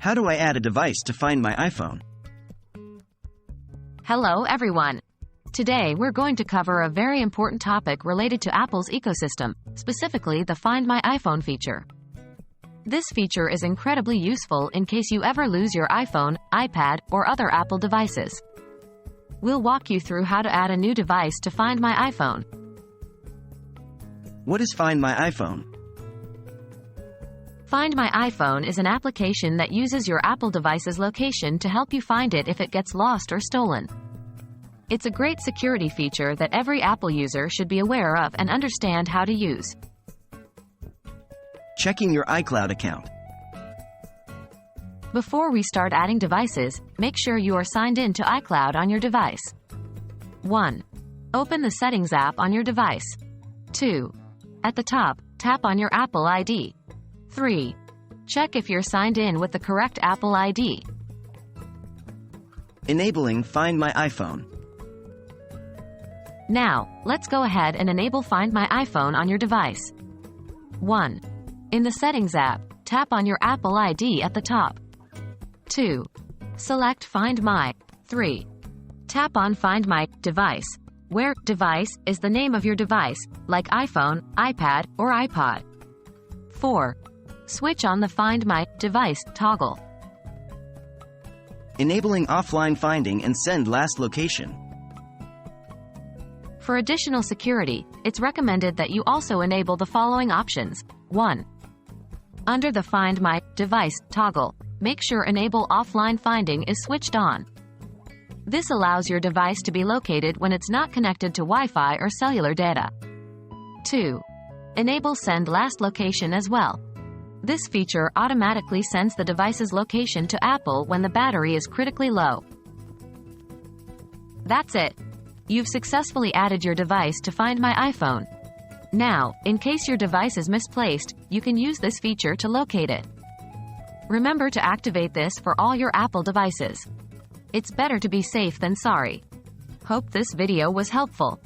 How do I add a device to find my iPhone? Hello everyone. Today we're going to cover a very important topic related to Apple's ecosystem, specifically the Find My iPhone feature. This feature is incredibly useful in case you ever lose your iPhone, iPad, or other Apple devices. We'll walk you through how to add a new device to Find My iPhone. What is Find My iPhone? Find My iPhone is an application that uses your Apple device's location to help you find it if it gets lost or stolen. It's a great security feature that every Apple user should be aware of and understand how to use. Checking your iCloud account. Before we start adding devices, make sure you are signed in to iCloud on your device. 1. Open the Settings app on your device. 2. At the top, tap on your Apple ID. 3. Check if you're signed in with the correct Apple ID. Enabling Find My iPhone. Now, let's go ahead and enable Find My iPhone on your device. 1. In the Settings app, tap on your Apple ID at the top. 2. Select Find My. 3. Tap on Find My device, where device is the name of your device, like iPhone, iPad, or iPod. 4. Switch on the Find My device toggle. Enabling offline finding and send last location. For additional security, it's recommended that you also enable the following options. 1. Under the Find My device toggle, make sure Enable Offline Finding is switched on. This allows your device to be located when it's not connected to Wi-Fi or cellular data. 2. Enable Send Last Location as well. This feature automatically sends the device's location to Apple when the battery is critically low. That's it. You've successfully added your device to Find My iPhone. Now, in case your device is misplaced, you can use this feature to locate it. Remember to activate this for all your Apple devices. It's better to be safe than sorry. Hope this video was helpful.